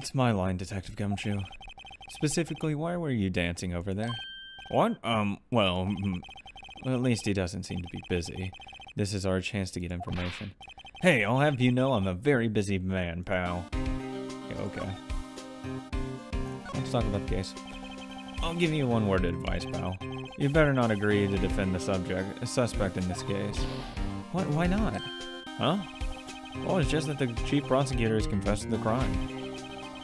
That's my line, Detective Gumshoe. Specifically, why were you dancing over there? What? Well, at least he doesn't seem to be busy. This is our chance to get information. Hey, I'll have you know I'm a very busy man, pal. Yeah, okay. Let's talk about the case. I'll give you one word of advice, pal. You better not agree to defend the suspect in this case. What? Why not? Huh? Well, it's just that the chief prosecutor has confessed to the crime.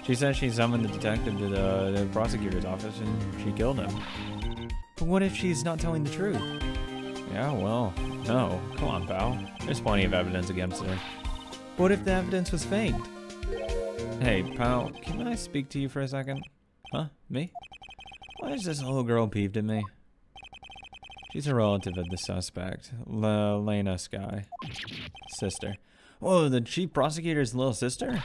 She says she summoned the detective to the prosecutor's office and she killed him. But what if she's not telling the truth? Yeah, well, no. Come on, pal. There's plenty of evidence against her. What if the evidence was faked? Hey, pal, can I speak to you for a second? Huh? Me? Why is this little girl peeved at me? She's a relative of the suspect, Lena Sky. Sister. Whoa, the chief prosecutor's little sister?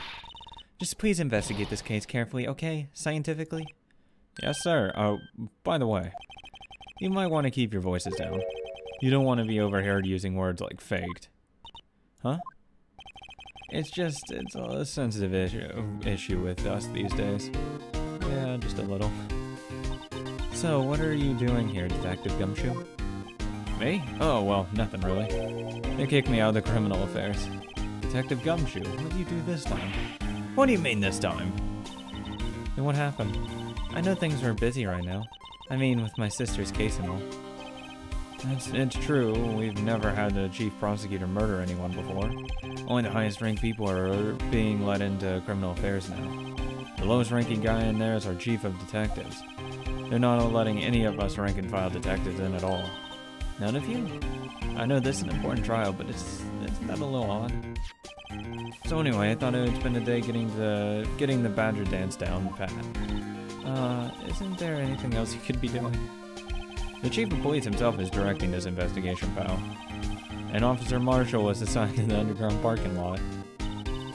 Just please investigate this case carefully, okay? Scientifically? Yes, sir. Oh, by the way, you might want to keep your voices down. You don't want to be overheard using words like faked. Huh? It's a sensitive issue with us these days. Yeah, just a little. So, what are you doing here, Detective Gumshoe? Me? Oh, well, nothing really. They kicked me out of the criminal affairs. Detective Gumshoe, what did you do this time? What do you mean this time? And what happened? I know things are busy right now. I mean, with my sister's case and all. It's true, we've never had a chief prosecutor murder anyone before. Only the highest ranked people are being let into criminal affairs now. The lowest ranking guy in there is our chief of detectives. They're not letting any of us rank and file detectives in at all. None of you? I know this is an important trial, but isn't that a little odd? So anyway, I thought it would spend a day getting the Badger dance down pat. Isn't there anything else you could be doing? The chief of police himself is directing this investigation, pal. And Officer Marshall was assigned to the underground parking lot.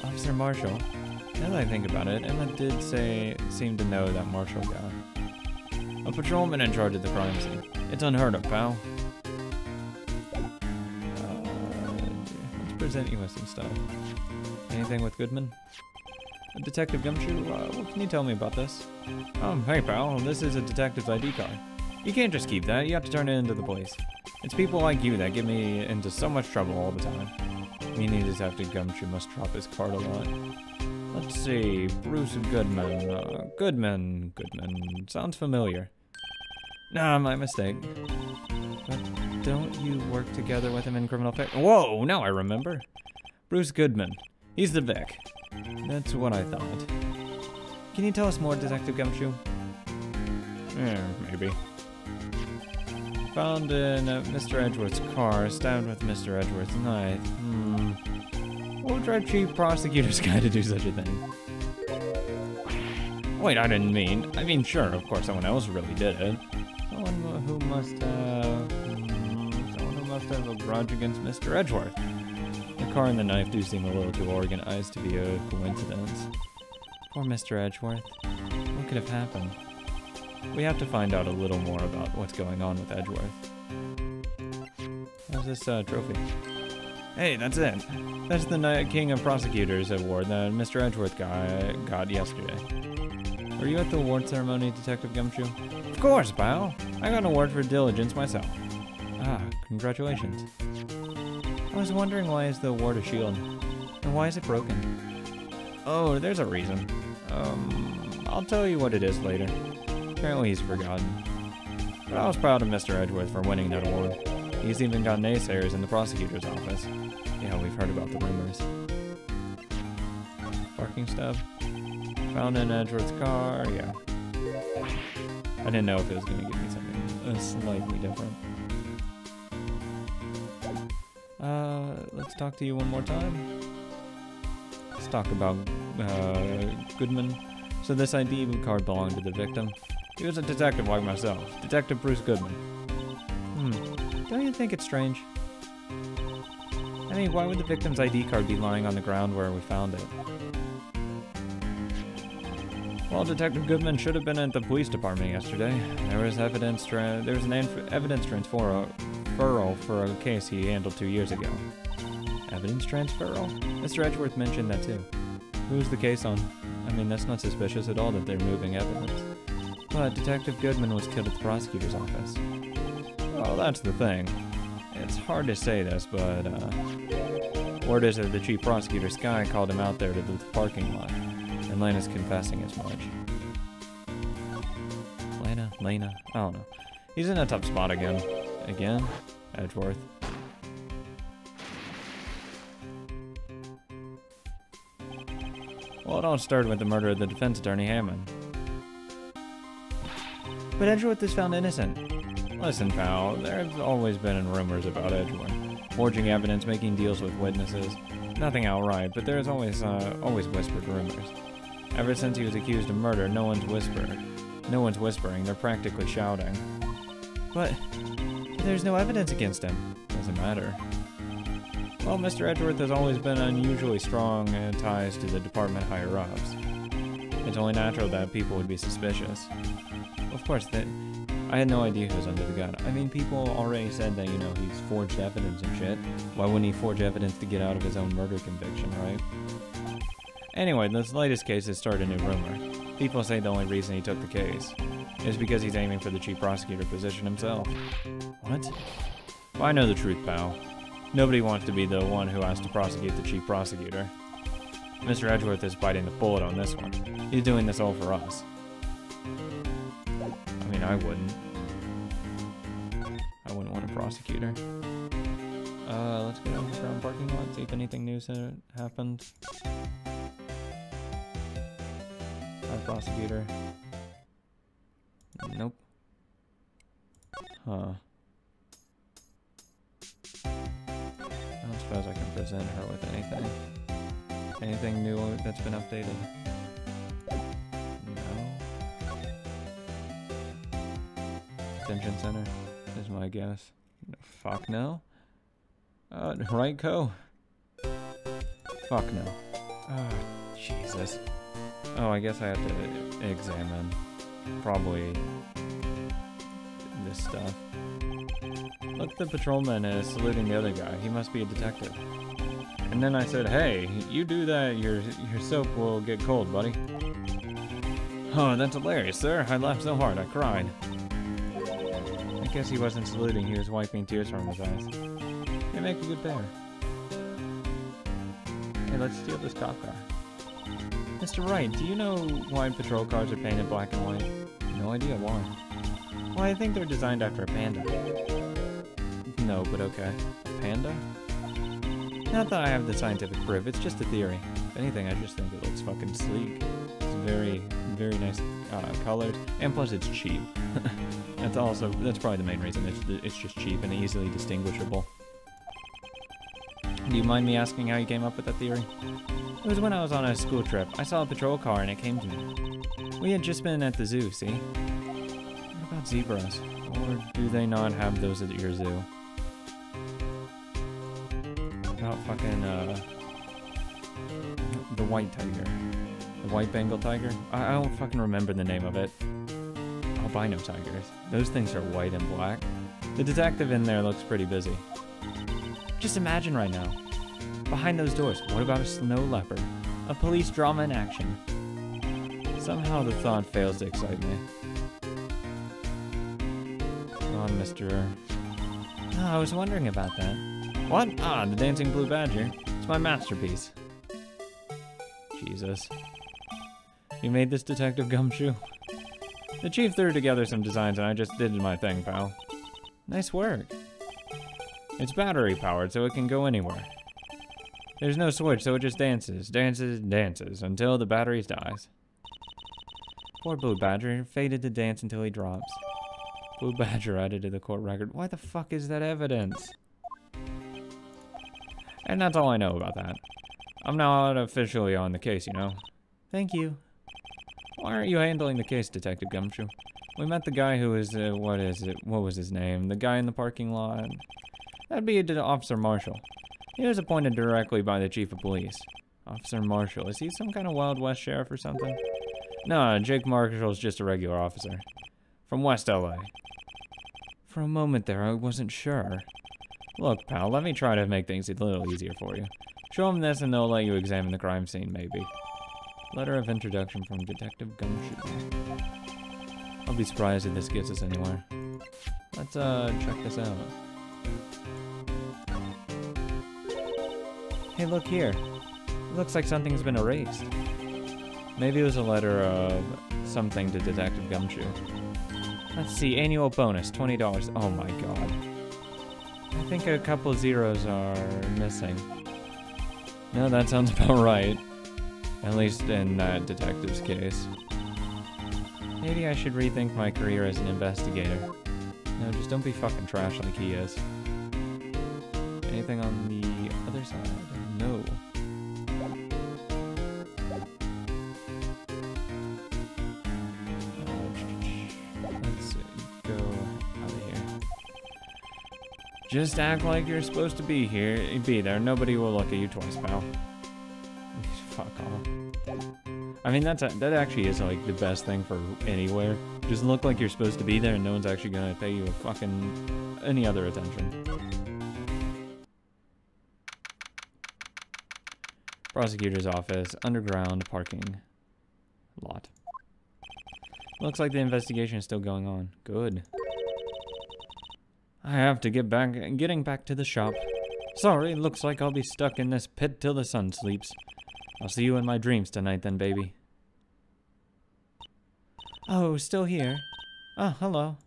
Officer Marshall? Now that I think about it, Emma did seem to know that Marshall guy. A patrolman in charge of the crime scene. It's unheard of, pal. Let's present you with some stuff. Anything with Goodman? Detective Gumshoe, what can you tell me about this? Hey pal, this is a detective's ID card. You can't just keep that, you have to turn it into the police. It's people like you that get me into so much trouble all the time. Meaning Detective Gumshoe must drop his card a lot. Let's see, Bruce Goodman, Goodman, sounds familiar. Nah, my mistake. But don't you work together with him in criminal affairs? Whoa, now I remember. Bruce Goodman. He's the Vic. That's what I thought. Can you tell us more, Detective Gumshoe? Maybe. Found in Mr. Edgeworth's car, stabbed with Mr. Edgeworth's knife. What would drive chief prosecutor's guy to do such a thing? Wait, I mean, sure, of course, someone else really did it. Someone who must have a grudge against Mr. Edgeworth. The car and the knife do seem a little too organized to be a coincidence. Poor Mr. Edgeworth. What could have happened? We have to find out a little more about what's going on with Edgeworth. How's this trophy? Hey, that's it. That's the King of Prosecutors award that Mr. Edgeworth got yesterday. Were you at the award ceremony, Detective Gumshoe? Of course, pal. I got an award for diligence myself. Ah, congratulations. I was wondering, why is the award a shield? And why is it broken? Oh, there's a reason. I'll tell you what it is later. Apparently he's forgotten. But I was proud of Mr. Edgeworth for winning that award. He's even got naysayers in the prosecutor's office. Yeah, we've heard about the rumors. Parking stub. Found in Edgeworth's car, yeah. I didn't know if it was going to give me something slightly different. Let's talk to you one more time. Let's talk about Goodman. So this ID card belonged to the victim. He was a detective like myself, Detective Bruce Goodman. Don't you think it's strange? I mean, why would the victim's ID card be lying on the ground where we found it? Well, Detective Goodman should have been at the police department yesterday. There was an evidence transferal for a case he handled 2 years ago. Evidence transferal? Mr. Edgeworth mentioned that too. Who's the case on? I mean, that's not suspicious at all that they're moving evidence. But Detective Goodman was killed at the prosecutor's office. Well, that's the thing. It's hard to say this, but, word is that the chief prosecutor, Sky, called him out there to the parking lot. And Lena's confessing as much. Lena, I don't know. He's in a tough spot again. Again? Edgeworth. Well, it all started with the murder of the defense attorney, Hammond. But Edgeworth is found innocent. Listen, pal, there's always been rumors about Edgeworth. Forging evidence, making deals with witnesses. Nothing outright, but there's always whispered rumors. Ever since he was accused of murder, no one's whispering, they're practically shouting. But there's no evidence against him. Doesn't matter. Well, Mr. Edgeworth has always been unusually strong ties to the department higher-ups. It's only natural that people would be suspicious. Of course, I had no idea who was under the gun. I mean, people already said that, you know, he's forged evidence and shit. Why wouldn't he forge evidence to get out of his own murder conviction, right? Anyway, this latest case has started a new rumor. People say the only reason he took the case is because he's aiming for the chief prosecutor position himself. What? Well, I know the truth, pal. Nobody wants to be the one who has to prosecute the chief prosecutor. Mr. Edgeworth is biting the bullet on this one. He's doing this all for us. I mean, I wouldn't. I wouldn't want a prosecutor. Let's go down to the ground parking lot, see if anything new happened. Our prosecutor. Nope. Huh. I don't suppose I can present her with anything. Anything new that's been updated? No. Detention center is my guess. Fuck no. Wright Co. Fuck no. Oh, Jesus. Oh, I guess I have to examine probably this stuff. Look, the patrolman is saluting the other guy. He must be a detective. And then I said, hey, you do that, your soap will get cold, buddy. Oh, that's hilarious, sir. I laughed so hard, I cried. I guess he wasn't saluting, he was wiping tears from his eyes. They make a good pair. Hey, let's steal this cop car. Mr. Wright, do you know why patrol cars are painted black and white? No idea why. Well, I think they're designed after a panda. No, but okay. A panda? Not that I have the scientific proof, it's just a theory. If anything, I just think it looks fucking sleek. It's very, very nice colors, and plus it's cheap. That's probably the main reason. It's just cheap and easily distinguishable. Do you mind me asking how you came up with that theory? It was when I was on a school trip. I saw a patrol car and it came to me. We had just been at the zoo, see? What about zebras? Or do they not have those at your zoo? About fucking, the white tiger. The white Bengal tiger? I don't fucking remember the name of it. Albino tigers. Those things are white and black. The detective in there looks pretty busy. Just imagine right now. Behind those doors, what about a snow leopard? A police drama in action. Somehow the thought fails to excite me. Come on, Mr. Oh, I was wondering about that. What? Ah, the dancing blue badger. It's my masterpiece. Jesus. You made this, Detective Gumshoe? The chief threw together some designs and I just did my thing, pal. Nice work. It's battery powered, so it can go anywhere. There's no switch, so it just dances, dances, dances, until the battery dies. Poor Blue Badger, fated to dance until he drops. Blue Badger added to the court record. Why the fuck is that evidence? And that's all I know about that. I'm not officially on the case, you know. Thank you. Why aren't you handling the case, Detective Gumshoe? We met the guy who was, what was his name? The guy in the parking lot? That'd be Officer Marshall. He was appointed directly by the chief of police. Officer Marshall, is he some kind of Wild West sheriff or something? No, Jake Marshall's just a regular officer. From West LA. For a moment there, I wasn't sure. Look, pal, let me try to make things a little easier for you. Show them this and they'll let you examine the crime scene, maybe. Letter of introduction from Detective Gumshoe. I'll be surprised if this gets us anywhere. Let's check this out. Hey, look here. It looks like something's been erased. Maybe it was a letter of something to Detective Gumshoe. Let's see, annual bonus, $20. Oh my god. I think a couple zeros are missing. No, that sounds about right. At least in that detective's case. Maybe I should rethink my career as an investigator. No, just don't be fucking trash like he is. Anything on the other side? No. Let's go out of here. Just act like you're supposed to be here. Be there. Nobody will look at you twice, pal. Fuck off. I mean, that actually is like the best thing for anywhere. Just look like you're supposed to be there and no one's actually gonna pay you fucking any other attention. Prosecutor's office, underground parking lot. Looks like the investigation is still going on. Good. I have to getting back to the shop. Sorry, looks like I'll be stuck in this pit till the sun sleeps. I'll see you in my dreams tonight then, baby. Oh, still here? Oh, hello.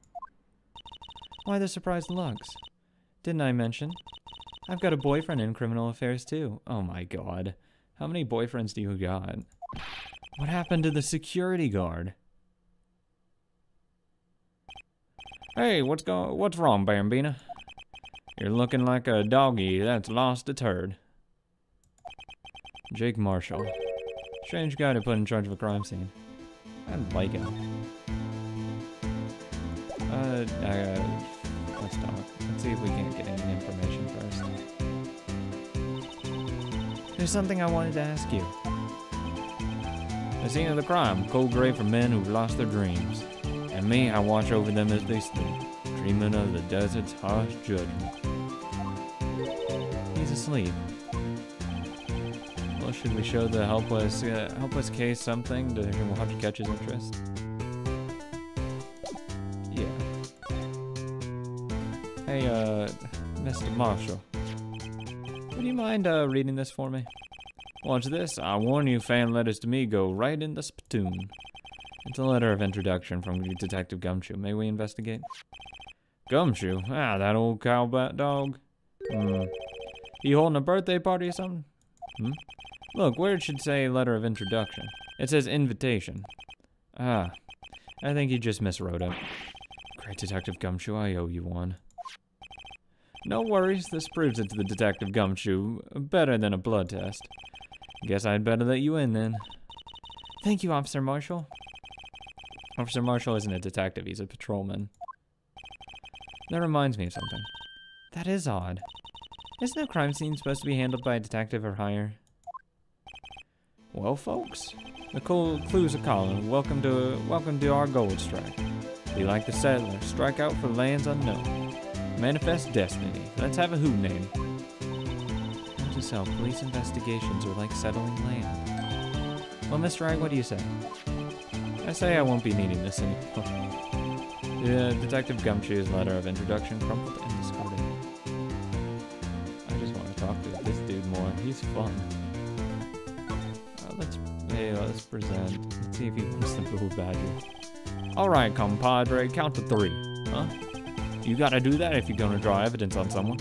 Why the surprised looks? Didn't I mention? I've got a boyfriend in criminal affairs too. Oh my god. How many boyfriends do you got? What happened to the security guard? Hey, what's wrong, Bambina? You're looking like a doggy that's lost a turd. Jake Marshall. Strange guy to put in charge of a crime scene. I don't like him. Let's talk. Let's see if we can't get any information first. There's something I wanted to ask you. The scene of the crime, cold grave for men who've lost their dreams. And me, I watch over them as they sleep, dreaming of the desert's harsh judgment. He's asleep. Well, should we show the helpless case something to watch catch his interest? Yeah. Hey, Mr. Marshall. Would you mind reading this for me? Watch this. I warn you, fan letters to me go right in the spittoon. It's a letter of introduction from Detective Gumshoe. May we investigate? Gumshoe? Ah, that old cowbat dog. You holding a birthday party or something? Look, where it should say letter of introduction. It says invitation. Ah, I think you just miswrote it. Great Detective Gumshoe, I owe you one. No worries, this proves it to the Detective Gumshoe better than a blood test. Guess I'd better let you in then. Thank you, Officer Marshall. Officer Marshall isn't a detective, he's a patrolman. That reminds me of something. That is odd. Isn't a crime scene supposed to be handled by a detective or higher? Well, folks, the clues are calling. Welcome to our gold strike. Be like the settler, strike out for lands unknown. Manifest destiny. Let's have a who name. Note to self, police investigations are like settling land. Well, Mr. Wright, what do you say? I say I won't be needing this anymore. Yeah, Detective Gumshoe's letter of introduction crumpled and discarded. I just want to talk to this dude more. He's fun. Let's present. Let's see if he wants the Blue Badger. Alright, compadre, count to 3. Huh? You gotta do that if you're gonna draw evidence on someone.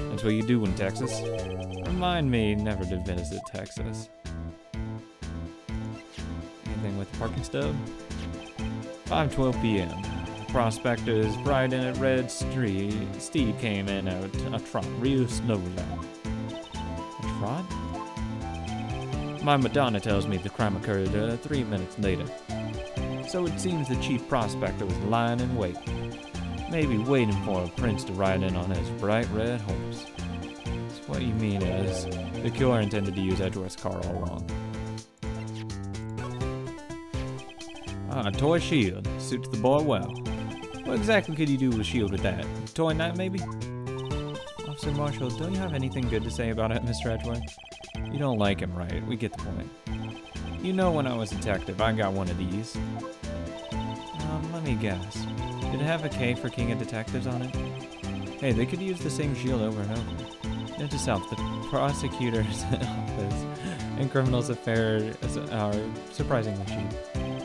That's what you do in Texas. Remind me never to visit Texas. Anything with the parking stub? 5:12 p.m. Prospector's bright and red steed came in at a trot, real slowly. A trot? My Madonna tells me the crime occurred 3 minutes later. So it seems the chief prospector was lying in wait. Maybe waiting for a prince to ride in on his bright red horse. So what you mean is, the killer intended to use Edgeworth's car all along. Ah, a toy shield. Suits the boy well. What exactly could you do with a shield with that? Toy knife, maybe? Officer Marshall, don't you have anything good to say about it, Mr. Edgeworth? You don't like him, right? We get the point. You know when I was a detective, I got one of these. Let me guess. Did it have a K for King of Detectives on it? Hey, they could use the same shield over and over. Note to self, the prosecutor's office and criminals affairs are surprisingly cheap.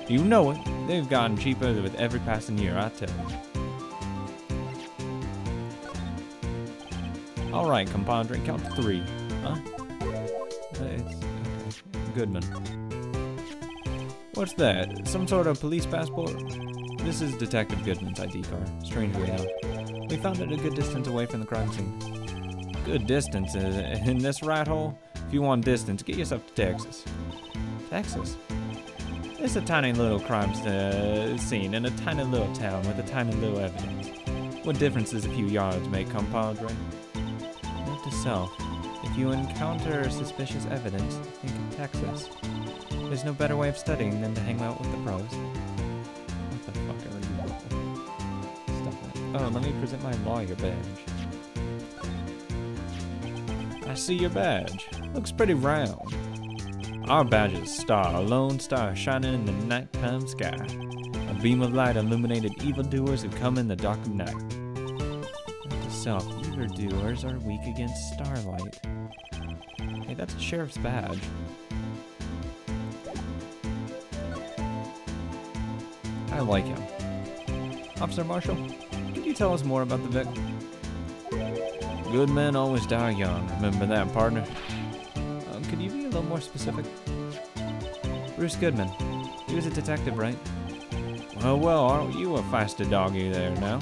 You know it. They've gotten cheaper with every passing year, I tell you. Alright, compadre, count to 3. Huh? It's okay. Goodman. What's that? Some sort of police passport? This is Detective Goodman's ID card, strangely enough. We found it a good distance away from the crime scene. Good distance in this rat hole? If you want distance, get yourself to Texas. Texas? It's a tiny little crime scene in a tiny little town with a tiny little evidence. What difference does a few yards make, compadre? Note to self, if you encounter suspicious evidence, think of Texas. There's no better way of studying than to hang out with the pros. What the fuck are you doing? Stop it. Oh, let me present my lawyer badge. I see your badge. Looks pretty round. Our badge is a star, a lone star shining in the nighttime sky. A beam of light illuminated evildoers who come in the dark of night. Note to self, evildoers are weak against starlight. Hey, that's a sheriff's badge. I like him. Officer Marshall, could you tell us more about the victim? Good men always die young. Remember that, partner? Could you be a little more specific? Bruce Goodman. He was a detective, right? Well, aren't you a faster doggy there now?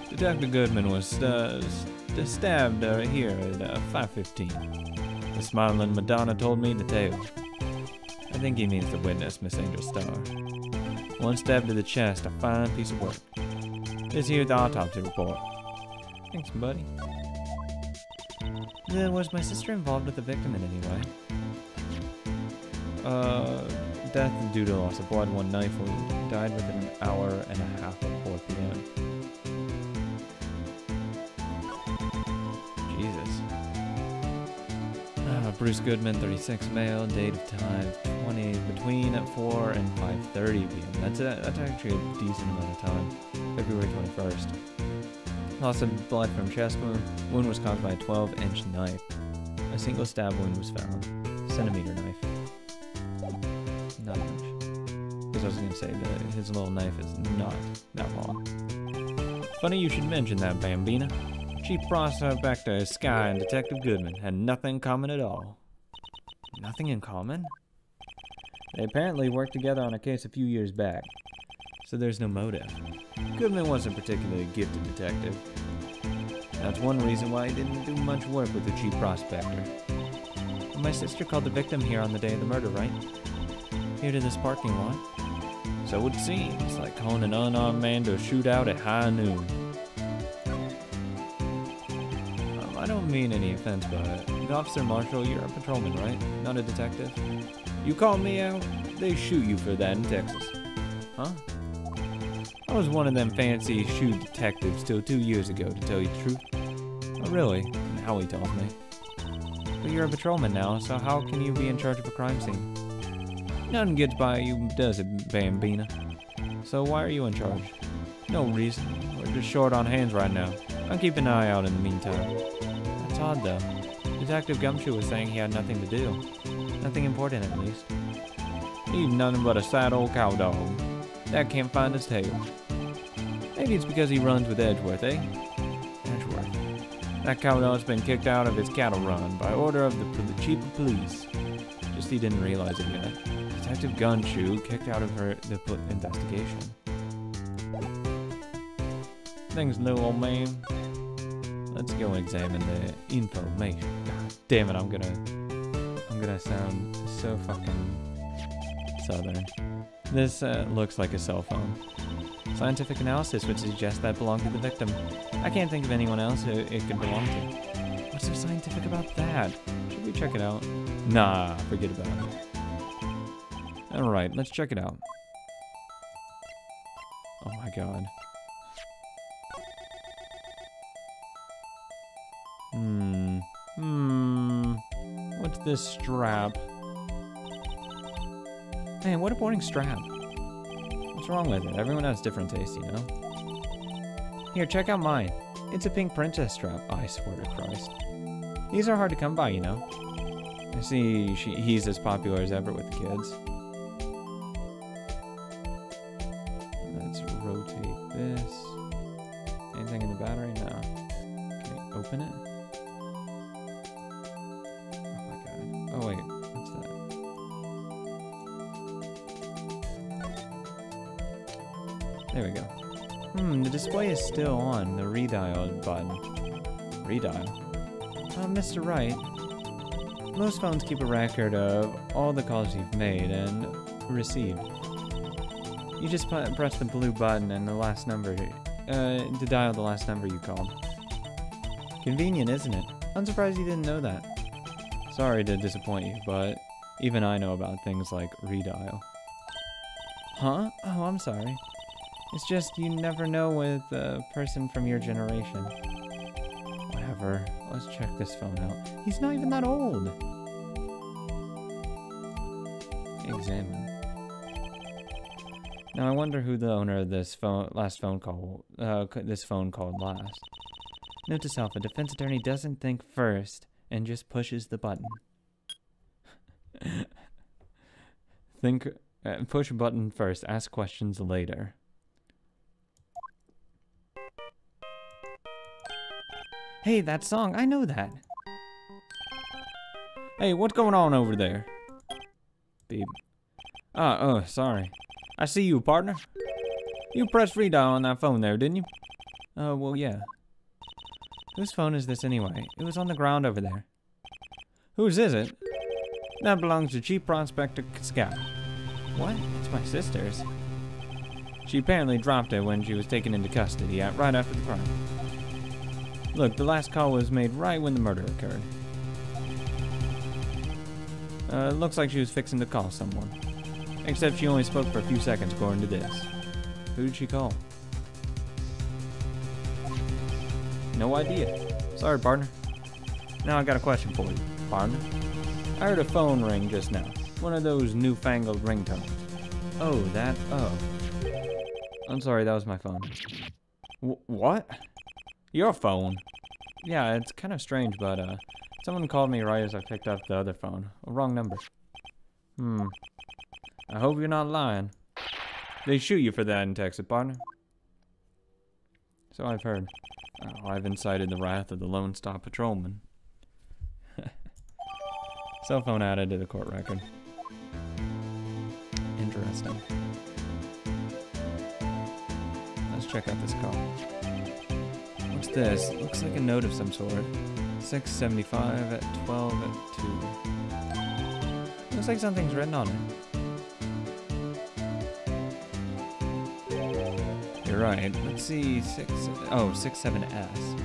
Detective Goodman was stabbed here at 5:15. The smiling Madonna told me the tale. I think he means the witness, Miss Angel Star. One stab to the chest, a fine piece of work. This here's the autopsy report. Thanks, buddy. Was my sister involved with the victim in any way? Death due to loss of blood, one knife wound. Died within an hour and a half of 4 p.m. Jesus. Bruce Goodman, 36, male, date of time 20, between 4 and 5:30 p.m. That's actually a decent amount of time. February 21st. Loss of blood from chest wound. Wound was caused by a 12-inch knife. A single stab wound was found. Centimeter knife. Not much. Because I was going to say that his little knife is not that long. Funny you should mention that, Bambina. Chief Prospector Sky and Detective Goodman had nothing in common at all. Nothing in common? They apparently worked together on a case a few years back. So there's no motive. Goodman wasn't a particularly gifted detective. That's one reason why he didn't do much work with the chief prospector. My sister called the victim here on the day of the murder, right? Here to this parking lot? So it seems, like calling an unarmed man to a shootout at high noon. I don't mean any offense, but Officer Marshall, you're a patrolman, right? Not a detective? You call me out, they shoot you for that in Texas. Huh? I was one of them fancy shoot detectives till 2 years ago, to tell you the truth. Oh, really? Now he tells me. But you're a patrolman now, so how can you be in charge of a crime scene? Nothing gets by you, does it, Bambina? So why are you in charge? No reason. We're just short on hands right now. I'll keep an eye out in the meantime. That's odd, though. Detective Gumshoe was saying he had nothing to do. Nothing important, at least. He's nothing but a sad old cow dog. That can't find his tail. Maybe it's because he runs with Edgeworth, eh? Edgeworth. That cow dog's been kicked out of his cattle run by order of the chief of police. Just he didn't realize it yet. Detective Gumshoe kicked out of the investigation. Thanks, little old man. Let's go examine the information. God damn it, I'm gonna sound so fucking southern. This looks like a cell phone. Scientific analysis would suggest that belonged to the victim. I can't think of anyone else who it could belong to. What's so scientific about that? Should we check it out? Nah, forget about it. Alright, let's check it out. Oh my god. What's this strap? Man, what a boring strap. What's wrong with it? Everyone has different tastes, you know? Here, check out mine. It's a pink princess strap. I swear to Christ. These are hard to come by, you know? I see he's as popular as ever with the kids. Let's rotate this. Anything in the battery? No. Can we open it? Oh my god. Oh wait, what's that? There we go. The display is still on. The redial button. Redial? Mr. Wright. Most phones keep a record of all the calls you've made and received. You just press the blue button and the last number to dial the last number you called. Convenient, isn't it? I'm surprised you didn't know that. Sorry to disappoint you, but even I know about things like redial. Huh? Oh, I'm sorry. It's just you never know with a person from your generation. Whatever. Let's check this phone out. He's not even that old. Examine. Now I wonder who the owner of this phone called last. Note to self: a defense attorney doesn't think first and just pushes the button. Push button first. Ask questions later. Hey, that song, I know that. Hey, what's going on over there? Beep. Oh, sorry. I see you, partner. You pressed redial on that phone there, didn't you? Well, yeah. Whose phone is this anyway? It was on the ground over there. Whose is it? That belongs to Chief Prospector Scout. What? It's my sister's. She apparently dropped it when she was taken into custody right after the crime. Look, the last call was made right when the murder occurred. Looks like she was fixing to call someone. Except she only spoke for a few seconds according to this. Who did she call? No idea. Sorry, partner. Now I got a question for you, partner. I heard a phone ring just now. One of those newfangled ringtones. Oh, that? Oh. I'm sorry, that was my phone. What? Your phone? Yeah, it's kind of strange, but, someone called me right as I picked up the other phone. A wrong number. I hope you're not lying. They shoot you for that in Texas, partner. So I've heard. Oh, I've incited the wrath of the Lone Star Patrolman. Cell phone added to the court record. Interesting. Let's check out this call. What's this? Looks like a note of some sort. 675 at 12 at 2. Looks like something's written on it. You're right. Let's see. 67S.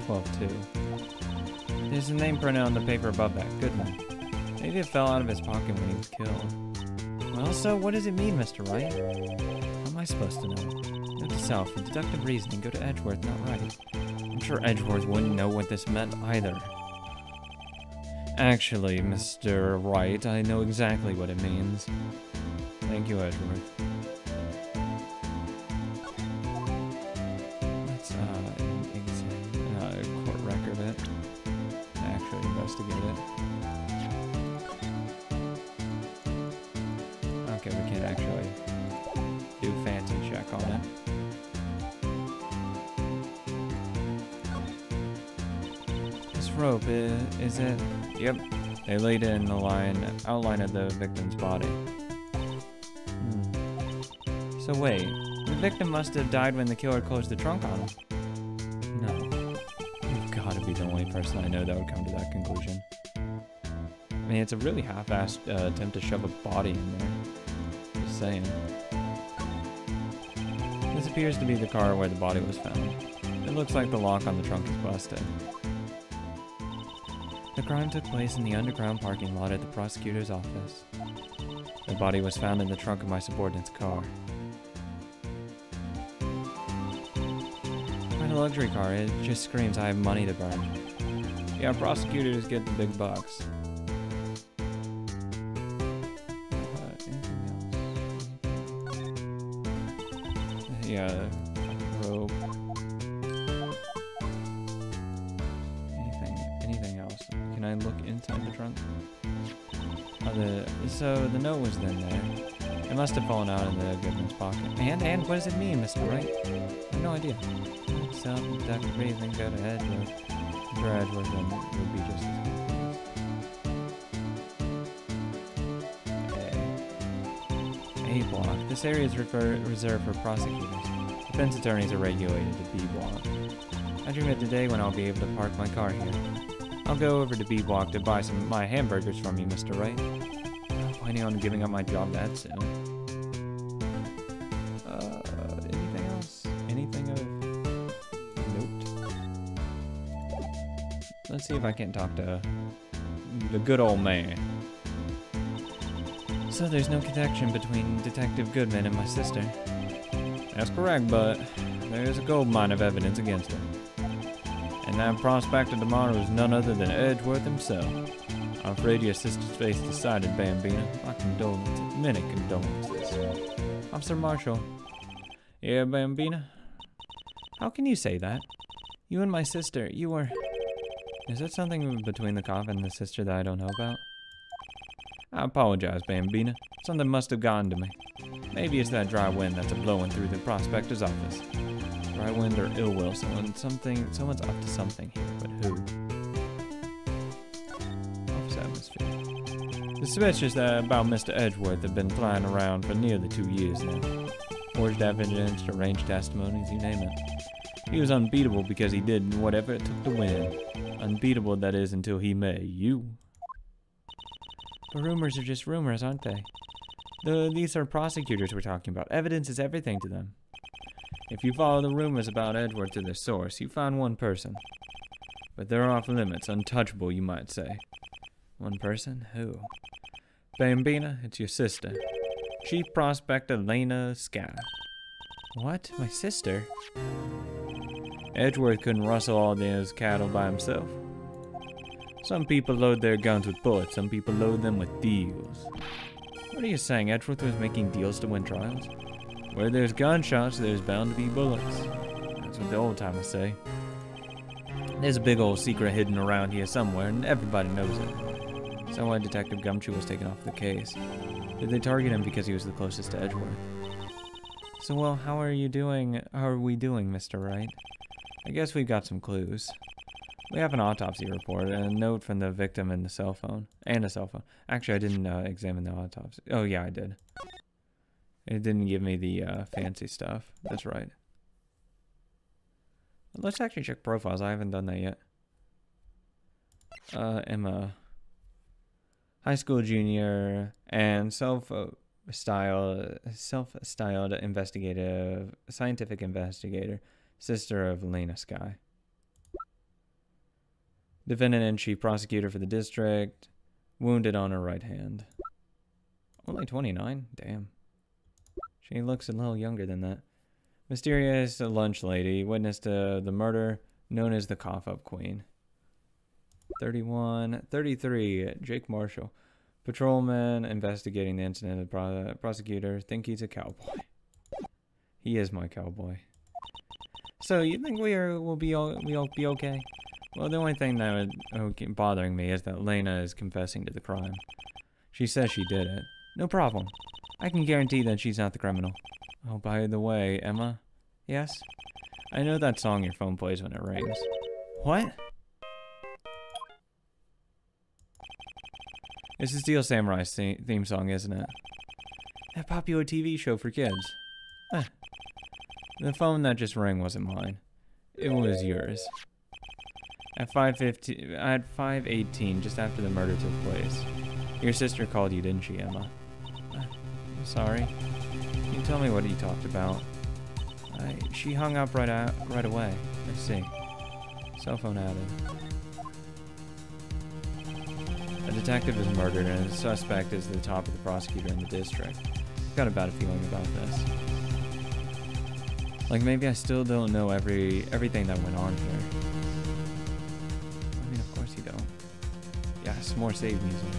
12-2. There's a name printed on the paper above that. Goodman. Maybe it fell out of his pocket when he was killed. Well, so what does it mean, Mr. Wright? How am I supposed to know? Note to self, for deductive reasoning, go to Edgeworth, not Wright. I'm sure Edgeworth wouldn't know what this meant either. Actually, Mr. Wright, I know exactly what it means. Thank you, Edgeworth. Let's, court record it. Actually investigate it. Okay, we can't actually do fancy check on it. This rope, is it? Yep. They laid it in the outline of the victim's body. So wait, the victim must have died when the killer closed the trunk on him. No. You've got to be the only person I know that would come to that conclusion. I mean, it's a really half-assed attempt to shove a body in there. Just saying. This appears to be the car where the body was found. It looks like the lock on the trunk is busted. The crime took place in the underground parking lot at the prosecutor's office. The body was found in the trunk of my subordinate's car. Quite a luxury car, it just screams I have money to burn. Yeah, prosecutors get the big bucks. Anything else? Yeah. Rope. Anything else? Can I look inside the trunk? So the note was then there. It must have fallen out in the Goodman's pocket. And what does it mean, Mr. Wright? I have no idea. Self-detected breathing, go to Edgeworth. For Edgeworth, then would be just as good. A block. This area is reserved for prosecutors. Defense attorneys are regulated to B block. I dream of the day when I'll be able to park my car here. I'll go over to B block to buy some of my hamburgers from you, Mr. Wright. I'm planning on giving up my job that soon. Anything else? Anything of note? Let's see if I can talk to the good old man. So there's no connection between Detective Goodman and my sister. That's correct, but there's a gold mine of evidence against her. And that prospector tomorrow is none other than Edgeworth himself. I'm afraid your sister's face decided, Bambina. My condolences, many condolences. Officer Marshall. Yeah, Bambina? How can you say that? You and my sister, you were... Is that something between the cop and the sister that I don't know about? I apologize, Bambina. Something must have gotten to me. Maybe it's that dry wind that's a-blowing through the prospector's office. Dry wind or ill will, someone's up to something here, but who? Office atmosphere. Suspicious about Mr. Edgeworth have been flying around for nearly 2 years now. Forged evidence, arranged testimonies, you name it. He was unbeatable because he did whatever it took to win. Unbeatable, that is, until he met you. But rumors are just rumors, aren't they? These are prosecutors we're talking about. Evidence is everything to them. If you follow the rumors about Edgeworth to their source, you find one person. But they're off limits, untouchable, you might say. One person? Who? Bambina, it's your sister. Chief Prospector Lena Sky. What? My sister? Edgeworth couldn't rustle all those cattle by himself. Some people load their guns with bullets, some people load them with deals. What are you saying? Edgeworth was making deals to win trials? Where there's gunshots, there's bound to be bullets. That's what the old timers say. There's a big old secret hidden around here somewhere, and everybody knows it. So why Detective Gumshoe was taken off the case? Did they target him because he was the closest to Edgeworth? So, well, how are we doing, Mr. Wright? I guess we've got some clues. We have an autopsy report and a note from the victim and a cell phone. Actually, I didn't examine the autopsy. Oh, yeah, I did. It didn't give me the fancy stuff. That's right. Let's actually check profiles. I haven't done that yet. Emma. High school junior and self-styled scientific investigator, sister of Lena Sky. Defendant and chief prosecutor for the district, wounded on her right hand. Only 29? Damn. She looks a little younger than that. Mysterious lunch lady, witness to the murder, known as the cough-up queen. 31, 33, Jake Marshall. Patrolman investigating the incident. The prosecutor think he's a cowboy. He is my cowboy. So you think we'll be okay? Well, the only thing that would bothering me is that Lena is confessing to the crime. She says she did it. No problem. I can guarantee that she's not the criminal. Oh, by the way, Emma? Yes? I know that song your phone plays when it rings. What? It's the Steel Samurai's theme song, isn't it? That popular TV show for kids. The phone that just rang wasn't mine. It was yours. At 5:18, just after the murder took place. Your sister called you, didn't she, Emma? I'm sorry. Can you tell me what you talked about? She hung up right away. I see. Cell phone added. A detective is murdered and the suspect is the top of the prosecutor in the district. I've got a bad feeling about this. Like, maybe I still don't know everything that went on here. I mean, of course you don't. Yes, more save music.